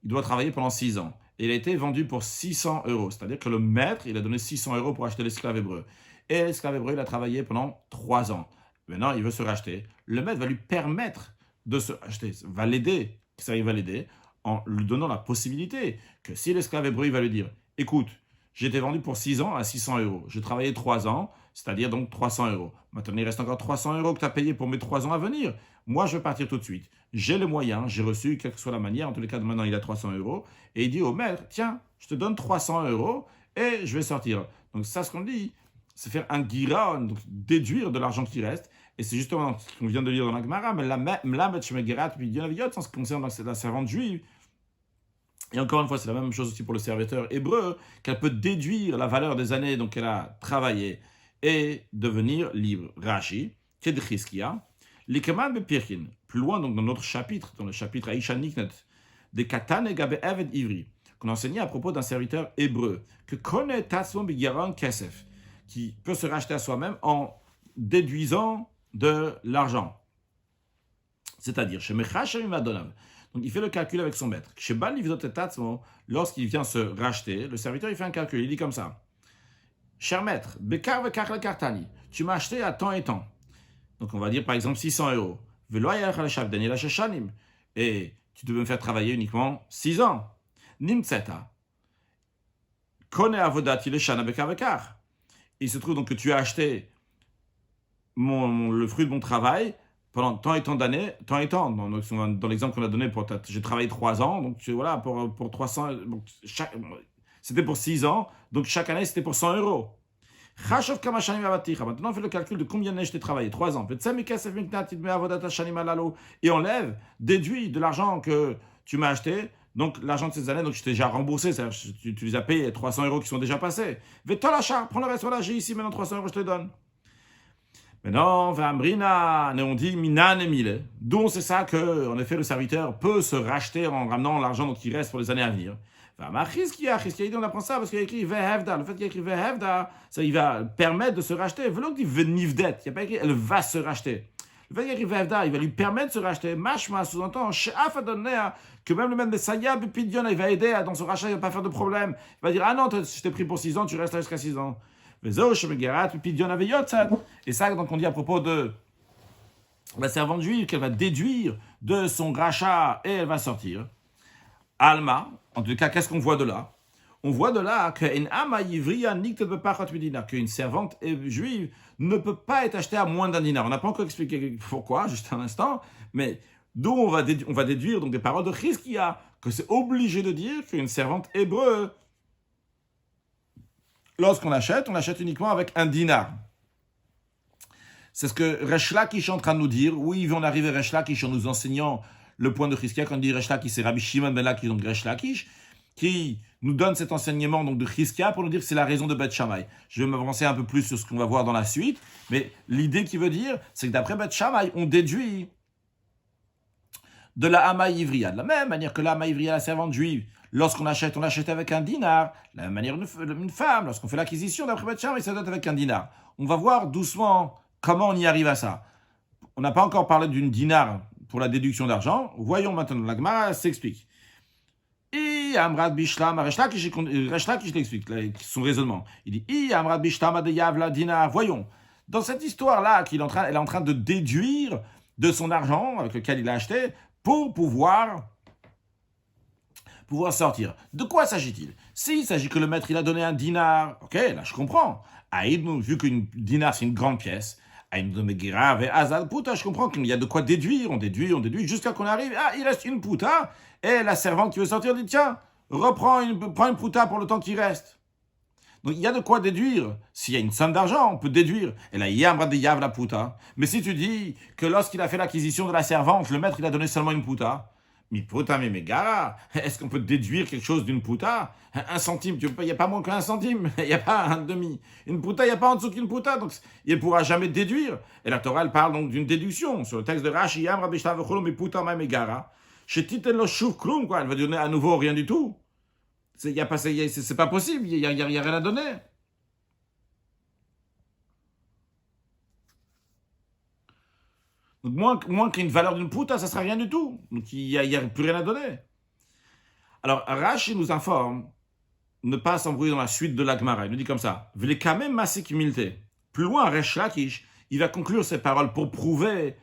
il doit travailler pendant 6 ans, et il a été vendu pour 600 €, c'est-à-dire que le maître, il a donné 600 € pour acheter l'esclave hébreu. Et l'esclave hébreu, il a travaillé pendant 3 ans. Maintenant, il veut se racheter. Le maître va lui permettre de se racheter, va l'aider, ça, il va l'aider, en lui donnant la possibilité que si l'esclave hébreu, il va lui dire, écoute, j'ai été vendu pour 6 ans à 600 €. J'ai travaillé 3 ans, c'est-à-dire donc 300 €. Maintenant, il reste encore 300 € que tu as payé pour mes 3 ans à venir. Moi, je vais partir tout de suite. J'ai les moyens, j'ai reçu, quelle que soit la manière, en tous les cas, maintenant, il a 300 €. Et il dit au maître, tiens, je te donne 300 € et je vais sortir. Donc ça, ce qu'on dit, c'est faire un giron, donc déduire de l'argent qui reste. Et c'est justement ce qu'on vient de lire dans la Gemara, mais la Mlamet Shemegerat, puis Dionaviot, en ce qui concerne la servante juive. Et encore une fois, c'est la même chose aussi pour le serviteur hébreu, qu'elle peut déduire la valeur des années donc qu'elle a travaillé et devenir libre. Rashi, Kedchizkia, Likeman Bepirkin. Plus loin, donc dans notre chapitre, dans le chapitre Aisha Niknet, des Katan et Gabe Eved Ivri, qu'on enseignait à propos d'un serviteur hébreu, que connaît Tatzmon Bigaron Kesef, qui peut se racheter à soi-même en déduisant de l'argent. C'est-à-dire, chez Mechashim Adonav. Donc il fait le calcul avec son maître. Chez Bal Livzot et Tatzmo, lorsqu'il vient se racheter, le serviteur il fait un calcul, il dit comme ça. Cher maître, Bekar Vekar la Kartani, tu m'as acheté à temps et temps. Donc on va dire par exemple 600 €. Et tu devais me faire travailler uniquement 6 ans. Nimtseta. Kone avodati le shana bekar vekar. Il se trouve donc que tu as acheté le fruit de mon travail pendant tant et tant d'années, tant et tant. Dans l'exemple qu'on a donné, j'ai travaillé 3 ans, donc voilà, pour 300, c'était pour 6 ans, donc chaque année c'était pour 100 €. Maintenant on fait le calcul de combien d'années je t'ai travaillé, 3 ans. Et enlève, déduit de l'argent que tu m'as acheté, donc l'argent de ces années, donc je t'ai déjà remboursé, tu les as payés, 300 € qui sont déjà passés. Prends le reste, voilà, j'ai ici maintenant 300 €, je te donne. Maintenant, on dit Minan et Mille. D'où c'est ça que, en effet, le serviteur peut se racheter en ramenant l'argent qui reste pour les années à venir. Chizkia dit on apprend ça parce qu'il y a écrit Vehevda. Le fait qu'il y a écrit Vehevda, ça il va permettre de se racheter. Velo dit Venivdet. Il n'y a pas écrit elle va se racheter. Il va lui permettre de se racheter. Mashma sous-entend, que même le même Messiah, Pidion, il va aider dans son rachat, il ne va pas faire de problème. Il va dire, ah non, je t'ai pris pour 6 ans, tu restes là jusqu'à 6 ans. Et ça, donc on dit à propos de la servante juive qu'elle va déduire de son rachat et elle va sortir. Alma, en tout cas, qu'est-ce qu'on voit de là? On voit de là qu'une servante juive ne peut pas être achetée à moins d'un dinar. On n'a pas encore expliqué pourquoi, juste un instant, mais d'où on va déduire donc des paroles de Chizkia, que c'est obligé de dire qu'une servante hébreu, lorsqu'on achète, on achète uniquement avec un dinar. C'est ce que Resh Lakish est en train de nous dire. Oui, on arrive à Resh Lakish en nous enseignant le point de Chizkia. Quand on dit Resh Lakish, c'est Rabbi Shimon ben Lakish, donc Resh Lakish, qui nous donne cet enseignement donc de Chizkia pour nous dire que c'est la raison de Beth Shammai. Je vais m'avancer un peu plus sur ce qu'on va voir dans la suite, mais l'idée qui veut dire, c'est que d'après Beth Shammai, on déduit de la Hama Ivriya. De la même manière que la Hama Ivriya, la servante juive, lorsqu'on achète, on achète avec un dinar. De la même manière une femme, lorsqu'on fait l'acquisition d'après Beth Shammai, ça doit être avec un dinar. On va voir doucement comment on y arrive à ça. On n'a pas encore parlé d'une dinar pour la déduction d'argent. Voyons maintenant, la Gemara s'explique. Et Amrad Bishlam, Resh Lakish l'explique, son raisonnement. Il dit, Amrad Bishlam de Yavla dinar. Voyons, dans cette histoire-là, elle est en train de déduire de son argent avec lequel il a acheté pour pouvoir sortir. De quoi s'agit-il? S'il s'agit que le maître il a donné un dinar, ok, là je comprends. Vu qu'une dinar c'est une grande pièce, je comprends qu'il y a de quoi déduire, on déduit, jusqu'à qu'on arrive, il reste une pouta, et la servante qui veut sortir dit, tiens, prends une pouta pour le temps qui reste. Donc il y a de quoi déduire. S'il y a une somme d'argent, on peut déduire. Et là, il y a la pouta. Mais si tu dis que lorsqu'il a fait l'acquisition de la servante, le maître il a donné seulement une pouta, mi puta mi megara, est-ce qu'on peut déduire quelque chose d'une pouta? Un centime, il n'y a pas moins qu'un centime, il n'y a pas un demi. Une pouta, il n'y a pas en dessous qu'une pouta, donc il ne pourra jamais déduire. Et la Torah, elle parle donc d'une déduction. Sur le texte de Rashi, Yam Rabbi Shtav V'cholo mi puta ma megara, shetiten lo shuv klum, quoi, elle va donner à nouveau rien du tout. C'est pas possible, il n'y a rien à donner. Donc moins qu'une valeur d'une pouta, ça ne sera rien du tout. Donc il n'y a plus rien à donner. Alors Rashi nous informe, ne pas s'embrouiller dans la suite de la Gemara. Il nous dit comme ça, V'lekamem masik milte. Plus loin, Resh Lakish, il va conclure ces paroles pour prouver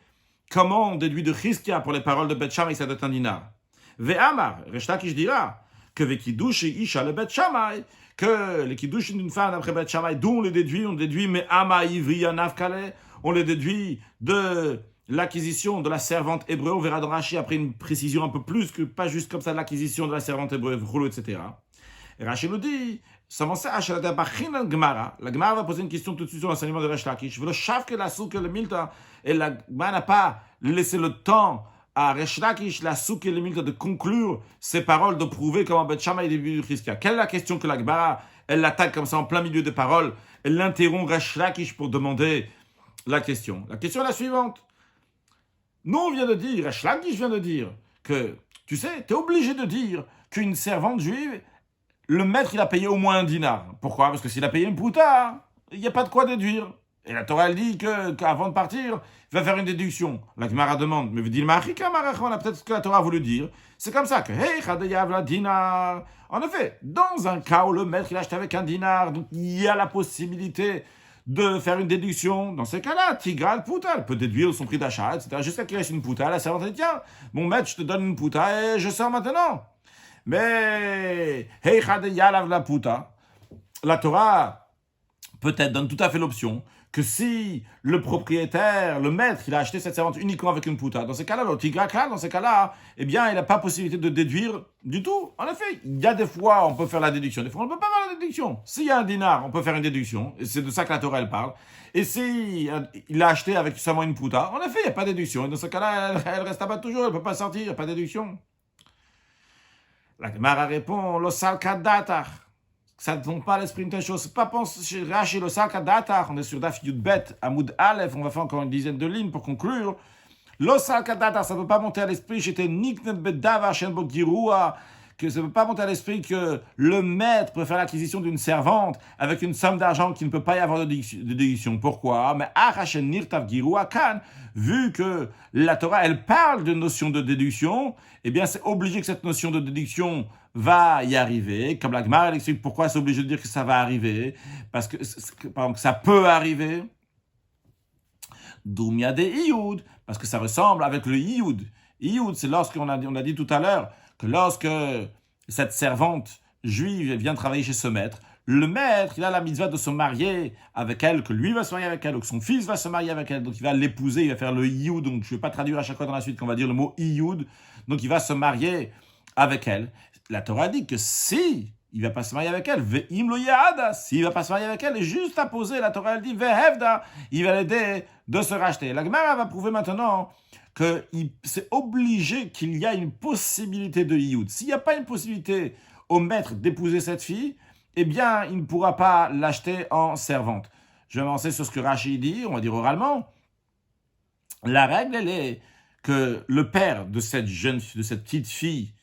comment on déduit de Chizkia pour les paroles de Beth Shammai, ça doit être un dinar. Ve'amar, Resh Lakish dira que Vekidush isha le Beth Shammai, que les Kiddush d'une femme d'après Beth Shammai, d'où on déduit, mais Ama Ivriya Nafkale, on les déduit de l'acquisition de la servante hébreu. On verra dans Rashi après une précision un peu plus que pas juste comme ça l'acquisition de la servante hébreu, etc. Et Rashi nous dit, la Gemara va poser une question tout de suite sur l'enseignement de Resh Lakish. Et la Gemara n'a pas laissé le temps à Resh Lakish, la souk et le milta de conclure ces paroles, de prouver comment Beth Shammai est début du Chizkia. Quelle est la question que la Gemara, elle l'attaque comme ça en plein milieu des paroles, elle l'interrompt Resh Lakish pour demander la question. La question est la suivante. Nous, on vient de dire, Resh Lakish vient de dire que, tu sais, tu es obligé de dire qu'une servante juive, le maître, il a payé au moins un dinar. Pourquoi? Parce que s'il a payé une pouta, il n'y a pas de quoi déduire. Et la Torah, elle dit qu'avant de partir, il va faire une déduction. La Gemara demande, mais vous dites, peut-être ce que la Torah a voulu dire. C'est comme ça que, dinar. En effet, dans un cas où le maître, il achète avec un dinar, donc il y a la possibilité de faire une déduction. Dans ces cas-là, Tigral pouta, elle peut déduire son prix d'achat, etc. Jusqu'à qu'il reste une pouta, la servante dit, tiens, mon maître, je te donne une pouta et je sors maintenant. Mais, la pouta, la Torah, peut-être donne tout à fait l'option que si le propriétaire, le maître, il a acheté cette servante uniquement avec une pouta, dans ces cas-là, eh bien, il n'a pas possibilité de déduire du tout. En effet, il y a des fois, on peut faire la déduction. Des fois, on ne peut pas faire la déduction. S'il y a un dinar, on peut faire une déduction. Et c'est de ça que la Torah, elle parle. Et si il a acheté avec seulement une pouta, en effet, il n'y a pas de déduction. Et dans ce cas-là, elle reste là-bas toujours, elle ne peut pas sortir, il n'y a pas de déduction. La Gemara répond, lo salkadatar. Ça ne tombe pas à l'esprit une telle chose. C'est pas penser Rashi lo salkadatar. On est sur Daf Yudbet, Amoud Aleph. On va faire encore une dizaine de lignes pour conclure. Lo salkadatar, ça ne peut pas monter à l'esprit. J'étais niknet bedavar shen bo girua, que ça ne peut pas monter à l'esprit que le maître peut faire l'acquisition d'une servante avec une somme d'argent qui ne peut pas y avoir de déduction. Pourquoi? Mais vu que la Torah, elle parle de notion de déduction, eh bien, c'est obligé que cette notion de déduction va y arriver. Comme la Gemara, elle explique pourquoi c'est obligé de dire que ça va arriver. Parce que, pardon, que ça peut arriver. Doumia de Iyud, parce que ça ressemble avec le Iyud. Iyud, c'est lorsqu'on a dit tout à l'heure que lorsque cette servante juive vient travailler chez ce maître, le maître, il a la mitzvah de se marier avec elle, que lui va se marier avec elle, ou que son fils va se marier avec elle, donc il va l'épouser, il va faire le Iyud, donc je ne vais pas traduire à chaque fois dans la suite qu'on va dire le mot Iyud, donc il va se marier avec elle. La Torah dit que si il ne va pas se marier avec elle, ve'im lo ya'ada, s'il ne va pas se marier avec elle, et juste à poser, la Torah elle dit ve'hevda, il va l'aider de se racheter. La Gemara va prouver maintenant que c'est obligé qu'il y a une possibilité de Iyud. S'il n'y a pas une possibilité au maître d'épouser cette fille, eh bien, il ne pourra pas l'acheter en servante. Je vais avancer sur ce que Rashi dit, on va dire oralement. La règle, elle est que le père de cette petite fille,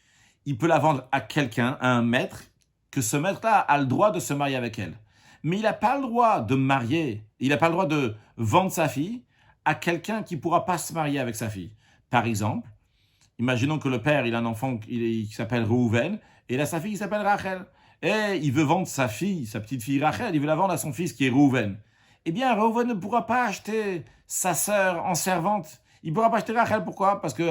il peut la vendre à quelqu'un, à un maître, que ce maître-là a le droit de se marier avec elle. Mais il n'a pas le droit de marier, il n'a pas le droit de vendre sa fille à quelqu'un qui ne pourra pas se marier avec sa fille. Par exemple, imaginons que le père, il a un enfant qui s'appelle Reuven, et il a sa fille qui s'appelle Rachel. Et il veut vendre sa fille, sa petite fille Rachel, il veut la vendre à son fils qui est Reuven. Eh bien, Reuven ne pourra pas acheter sa sœur en servante. Il ne pourra pas acheter Rachel, pourquoi? Parce que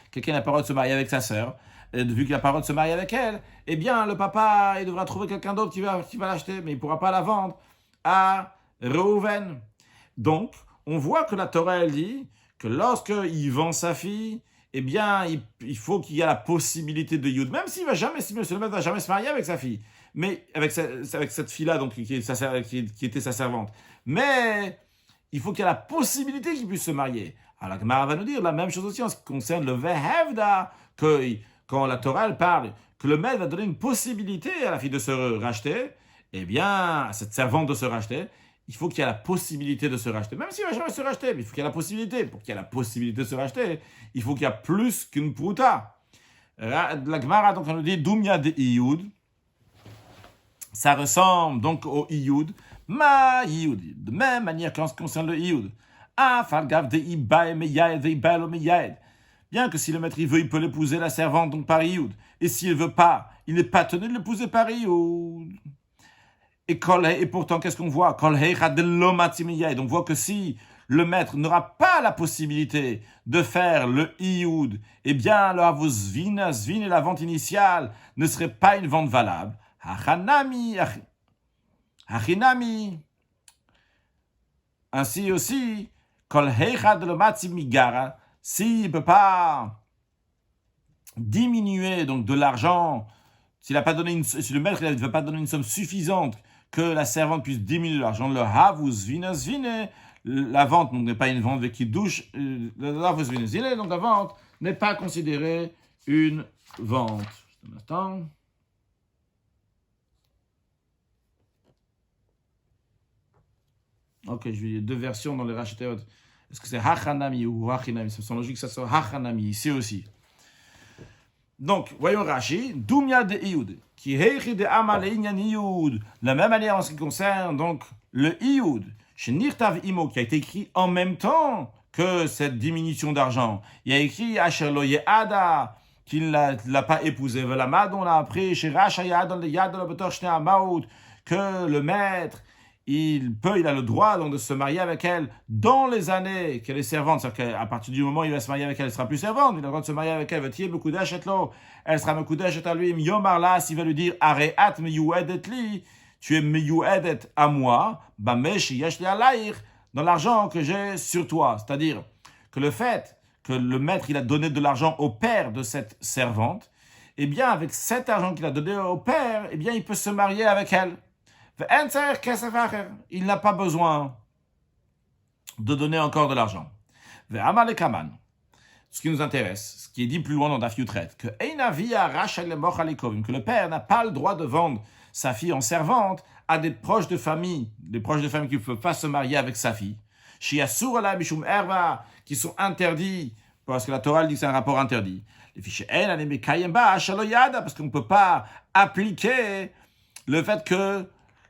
quelqu'un n'a pas le droit de se marier avec sa sœur. Et vu qu'il n'a pas le droit de se marier avec elle, eh bien, le papa, il devra trouver quelqu'un d'autre qui va l'acheter, mais il ne pourra pas la vendre à Reuven. Donc, on voit que la Torah, elle dit que lorsqu'il vend sa fille, eh bien, il faut qu'il y ait la possibilité de Yud, même s'il va jamais, si le maître ne va jamais se marier avec sa fille, mais avec cette fille-là, donc qui était sa servante. Mais il faut qu'il y ait la possibilité qu'il puisse se marier. Alors la Gemara va nous dire la même chose aussi en ce qui concerne le Vehevda, que quand la Torah elle parle que le maître va donner une possibilité à la fille de se racheter, eh bien, à cette servante de se racheter, il faut qu'il y ait la possibilité de se racheter. Même s'il ne va jamais se racheter, mais il faut qu'il y ait la possibilité. Pour qu'il y ait la possibilité de se racheter, il faut qu'il y ait plus qu'une prouta. La Gemara, donc, on nous dit Doumia de Iyud. Ça ressemble donc au Iyud. Ma Iyud. De même manière qu'en ce qui concerne le Iyud. Falgav de Ibae Meyad, de Ibae Meyad. Bien que si le maître il veut, il peut l'épouser la servante, donc par Iyud. Et s'il ne veut pas, il n'est pas tenu de l'épouser par Iyud. Et pourtant, qu'est-ce qu'on voit? Donc, on voit que si le maître n'aura pas la possibilité de faire le iyud, eh bien, le havuzvin et la vente initiale ne serait pas une vente valable. Hachinami. Ainsi aussi, s'il ne peut pas diminuer donc de l'argent, si le maître ne veut pas donner une somme suffisante que la servante puisse diminuer l'argent, le havuz vinazvine, la vente n'est pas une vente avec qui douche, le havuz vinazvine, donc la vente n'est pas considérée une vente. Juste un instant. Ok, je vais dire deux versions dans les rachetés. Est-ce que c'est hachanami ou hachinami? Ça me semble logique que ça soit hachanami ici aussi. Donc, voyons Rashi, Doumia de Iyud, qui heichi de Amal Inyan Iyud, de la même manière en ce qui concerne donc le Iyud, chez Nirtav Imo, qui a été écrit en même temps que cette diminution d'argent. Il y a écrit Asher lo Ye'ada, qu'il ne l'a pas épousé. Velamad, on a appris chez Racha Yadon le Yadon le Betor Shnei Amaout, que le maître, il a le droit donc de se marier avec elle dans les années qu'elle est servante. C'est-à-dire qu'à partir du moment où il va se marier avec elle, elle sera plus servante. Il a le droit de se marier avec elle. Elle sera mekudesh et lui. Yomar las, il va lui dire Areat meyuedet li, tu es meyuedet à moi, bamesh yashli alayir, dans l'argent que j'ai sur toi. C'est-à-dire que le fait que le maître il a donné de l'argent au père de cette servante, eh bien avec cet argent qu'il a donné au père, eh bien il peut se marier avec elle. Il n'a pas besoin de donner encore de l'argent. Ce qui nous intéresse, ce qui est dit plus loin dans Daf Yutret, que le père n'a pas le droit de vendre sa fille en servante à des proches de famille qui ne peuvent pas se marier avec sa fille, qui sont interdits, parce que la Torah dit que c'est un rapport interdit. parce qu'on ne peut pas appliquer le fait que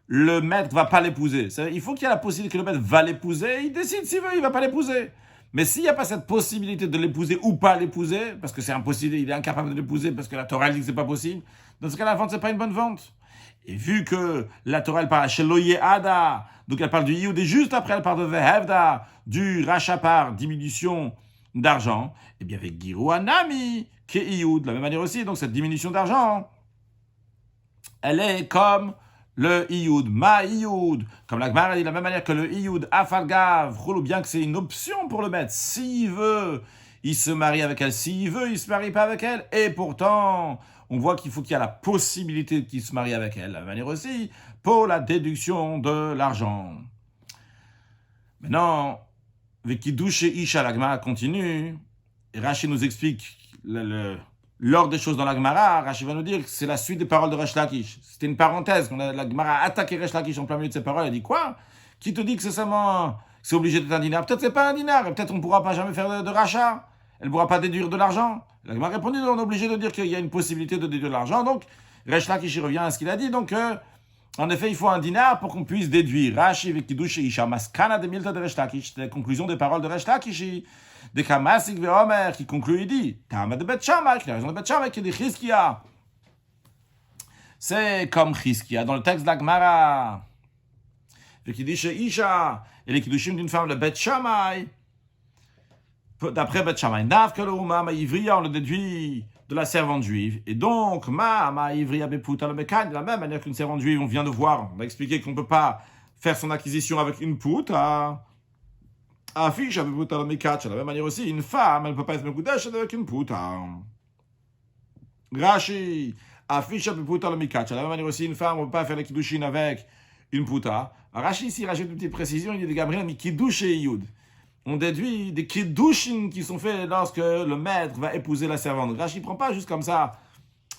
le maître ne va pas l'épouser. Il faut qu'il y ait la possibilité que le maître va l'épouser, il décide s'il veut, il ne va pas l'épouser. Mais s'il n'y a pas cette possibilité de l'épouser ou pas l'épouser, parce que c'est impossible, il est incapable de l'épouser parce que la Torah dit que c'est pas possible, dans ce cas, la vente, c'est pas une bonne vente. Et vu que la Torah, elle parle chez Ada, donc elle parle du Yioud, et juste après, elle parle de Vehevda, du rachat par diminution d'argent, et bien avec Giru Anami, qui est Yioud, de la même manière aussi, donc cette diminution d'argent, elle est comme le Iyud, ma Iyud, comme la Gemara dit, de la même manière que le Iyud, Afalgav, ou bien que c'est une option pour le maître. S'il veut, il se marie avec elle. S'il veut, il se marie pas avec elle. Et pourtant, on voit qu'il faut qu'il y ait la possibilité qu'il se marie avec elle. De la même manière aussi, pour la déduction de l'argent. Maintenant, Vekidush et Isha, la Gemara continue. Et Rashi nous explique l'ordre des choses dans la Gemara. Rashi va nous dire que c'est la suite des paroles de Resh Lakish. C'était une parenthèse. La Gemara a attaqué Resh Lakish en plein milieu de ses paroles. Elle dit quoi? Qui te dit que c'est seulement, c'est obligé d'être un dinar? Peut-être c'est pas un dinar. Et peut-être on ne pourra pas jamais faire de rachat. Elle ne pourra pas déduire de l'argent. La Gemara a répondu, on est obligé de dire qu'il y a une possibilité de déduire de l'argent. Donc, Resh Lakish revient à ce qu'il a dit. Donc, en effet, il faut un dinar pour qu'on puisse déduire. Rashi Vekidush et Isha Maskana de Milta de Resh Lakish. C'est la conclusion des paroles de Resh Lakish. De Kamasik Veomer qui conclut, il dit Tama de Bet Shammai, qui a raison de Bet Shammai, qui dit Chizkia. C'est comme Chizkia dans le texte de la Gemara. Et qui dit chez Isha, et les Kiddushim d'une femme, le Bet Shammai, d'après Bet Shammai, Navkalouma, ma Ivria, on le déduit de la servante juive. Et donc, ma Ivria Beputa le Mekan, de la même manière qu'une servante juive, on vient de voir, on a expliqué qu'on ne peut pas faire son acquisition avec une puta. Affiche avec puta le Mekat, de la même manière aussi, une femme, elle ne peut pas être Mekudesh avec une puta. Rashi, affiche avec puta le Mekat, de la même manière aussi, une femme, on ne peut pas faire les Kiddushin avec une puta. Rashi ici rajoute une petite précision, il dit de Gabriel, mais Kiddush et Yud. On déduit des Kiddushin qui sont faits lorsque le maître va épouser la servante. Rashi ne prend pas juste comme ça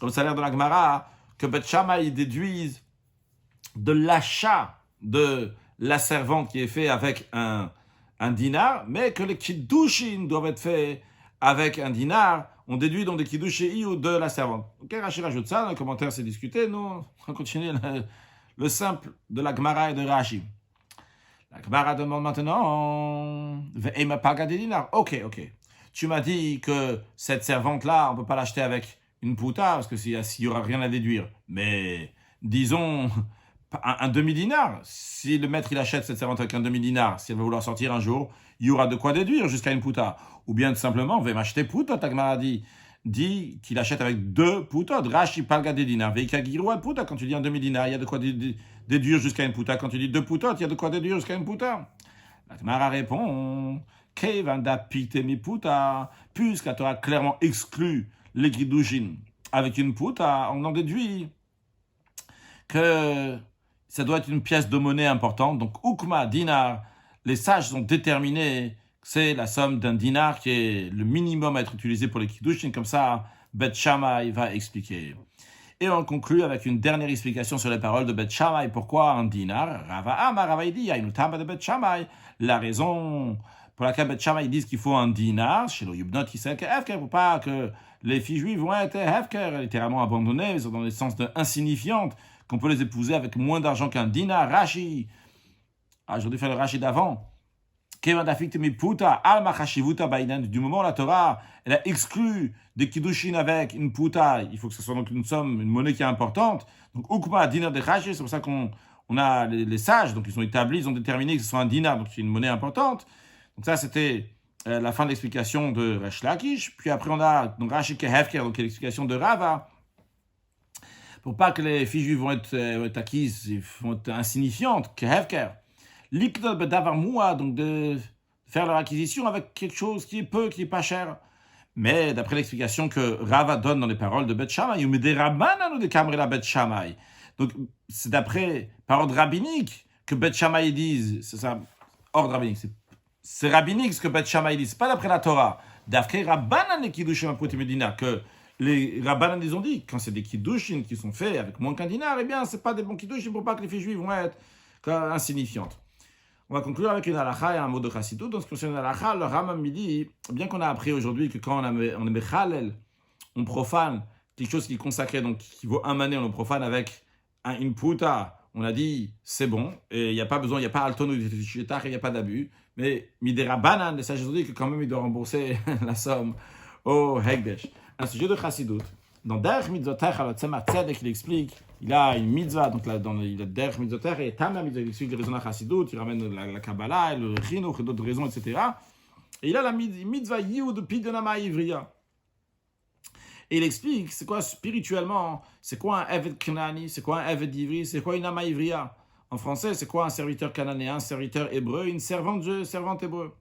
a l'air de la Gemara, que Bet Shammai déduise de l'achat de la servante qui est fait avec un dinar, mais que les Kiddushin doivent être faits avec un dinar. On déduit donc des Kiddush et Yud de la servante. Ok, Rashi rajoute ça, dans le commentaire c'est discuté, nous on va continuer le simple de la Gemara et de Rashi. La Gemara demande maintenant Ve'ema paga des dinars. Ok. Tu m'as dit que cette servante-là, on ne peut pas l'acheter avec une puta, parce que s'il n'y aura rien à déduire. Mais disons un demi-dinar. Si le maître il achète cette servante avec un demi-dinar, si elle va vouloir sortir un jour, il y aura de quoi déduire jusqu'à une puta. Ou bien tout simplement, Ve'ema acheter puta, ta Gemara dit qu'il achète avec 2 putot. Rashi palga des dinars. Veika giroua puta. Quand tu dis un demi-dinar, il y a de quoi déduire jusqu'à une puta. Quand tu dis 2 putot, il y a de quoi déduire jusqu'à une puta. La Gemara répond Kevanda pite mi puta. Puisque la Torah a clairement exclu les Kiddushin avec une puta, on en déduit que ça doit être une pièce de monnaie importante. Donc, ukma, dinar, les sages ont déterminé c'est la somme d'un dinar qui est le minimum à être utilisé pour les Kiddushin. Comme ça, Bet Shammai va expliquer. Et on conclut avec une dernière explication sur les paroles de Bet Shammai. Pourquoi un dinar? Rava dit, il y a une tamba de Bet Shammai. La raison pour laquelle Bet Shammai disent qu'il faut un dinar, chez le Yubnot Yisrael Hefker, pour pas que les filles juives vont être Hefker, littéralement abandonnées, dans le sens de insignifiantes, qu'on peut les épouser avec moins d'argent qu'un dinar. Rashi, j'aurais dû faire le Rashi d'avant. Du moment où la Torah elle a exclu des kiddushin avec une puta, il faut que ce soit donc une somme, une monnaie qui est importante. Donc, ukma, dinar de Rashi, c'est pour ça qu'on a les sages, donc ils sont établis, ils ont déterminé que ce soit un dinar, donc c'est une monnaie importante. Donc ça, c'était la fin de l'explication de Resh Lakish. Puis après, on a donc Rashi Kehefker, donc l'explication de Rava. Pour pas que les filles juives vont être acquises, vont être insignifiantes, Kehefker. L'iknol bedavar moua, donc de faire leur acquisition avec quelque chose qui est peu, qui est pas cher. Mais d'après l'explication que Rava donne dans les paroles de Bet Shammai, ou des rabbanan ou des kamrela Bet Shammai. Donc c'est d'après parole rabbinique que Bet Shammai disent, c'est ça, ordre rabbinique, c'est rabbinique ce que Bet Shammai dit, c'est pas d'après la Torah. D'après rabbanan et kiddushim aputim dinar, que les rabbanan ils ont dit, quand c'est des kiddushim qui sont faits avec moins qu'un dinar, eh bien c'est pas des bons kiddushim pour pas que les filles juives vont être insignifiantes. On va conclure avec une halakha et un mot de chassidut. Dans ce qui concerne l'halakha, le Rambam dit, bien qu'on a appris aujourd'hui que quand on est mechalel, on profane quelque chose qui est consacré, donc qui vaut un mané, on le profane avec une puta. On a dit, c'est bon, et il n'y a pas besoin, il n'y a pas alton ou il n'y a pas d'abus. Mais Midera Banan, les sages ont dit que quand même il doit rembourser la somme au Hekdesh. Un sujet de Chassidut. Dans Derech Mitzvotech, le Tzemach Tzedek, il explique, il a une mitzvah, donc là, il a Derech Mitzvotech, et Tamna Mitzvah, il explique les raisons de Chassidut, il ramène la Kabbalah, le Chinuch, et d'autres raisons, etc. Et il a la mitzvah Yud Pidonama Ivriya. Et il explique, c'est quoi spirituellement, c'est quoi un Eved Knani, c'est quoi un Eved Ivri, c'est quoi une Ama Ivriya. En français, c'est quoi un serviteur cananéen, un serviteur hébreu, une servante hébreu.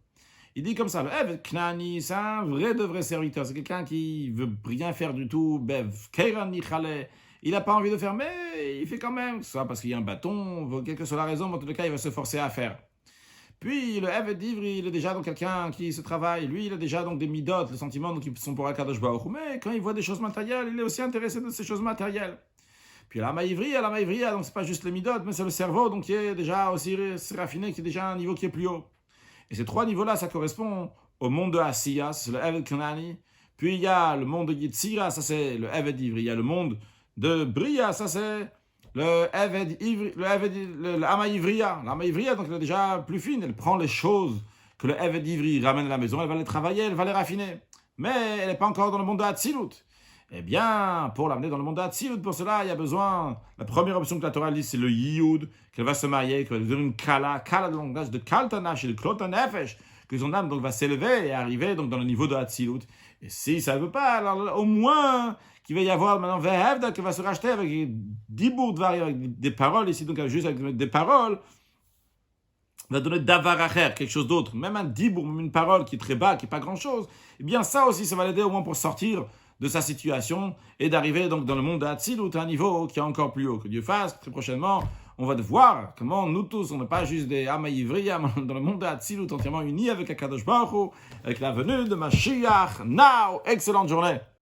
Il dit comme ça, le Eved Knani, c'est un vrai de vrai serviteur, c'est quelqu'un qui veut rien faire du tout, Bev, Keiran Nichale, il n'a pas envie de faire, mais il fait quand même, soit parce qu'il y a un bâton, quelle que soit la raison, mais en tout cas, il va se forcer à faire. Puis le Eved Ivri, il est déjà donc quelqu'un qui se travaille. Lui, il a déjà donc des midot, des sentiments donc, qui sont pour Akadosh Baruch Hu. Mais quand il voit des choses matérielles, il est aussi intéressé de ces choses matérielles. Puis l'Ama Ivri, donc c'est pas juste les midot, mais c'est le cerveau donc qui est déjà aussi raffiné, qui est déjà à un niveau qui est plus haut. Et ces trois niveaux-là, ça correspond au monde de Asiya, c'est le Eved Knani. Puis il y a le monde de Yitzira, ça c'est le Eved Ivri. Il y a le monde de Bria, ça c'est le Ama Ivriya. L'Ama Ivriya, donc elle est déjà plus fine. Elle prend les choses que le Eved Ivri ramène à la maison, elle va les travailler, elle va les raffiner. Mais elle n'est pas encore dans le monde de Hatzilut. Eh bien, pour l'amener dans le monde de Hatzilut, pour cela, il y a besoin. La première option que la Torah dit, c'est le Yiyud, qu'elle va se marier, qu'elle va devenir une Kala de langage de Kaltanash et de Klotanefesh, que son âme donc, va s'élever et arriver donc, dans le niveau de Hatzilut. Et si ça ne veut pas, alors au moins qu'il va y avoir maintenant Vehevda qui va se racheter avec 10 bourdvari, avec des paroles ici, donc juste avec des paroles, va donner davaracher, quelque chose d'autre, même un dibour, même une parole qui est très bas, qui n'est pas grand-chose, eh bien ça aussi, ça va l'aider au moins pour sortir de sa situation et d'arriver donc dans le monde d'Hatzilut à un niveau qui est encore plus haut. Que Dieu fasse, très prochainement, on va voir comment nous tous, on n'est pas juste des Ama Ivriya, dans le monde d'Hatzilut entièrement unis avec Akadosh Baruch Hu, avec la venue de Mashiach. Now, excellente journée.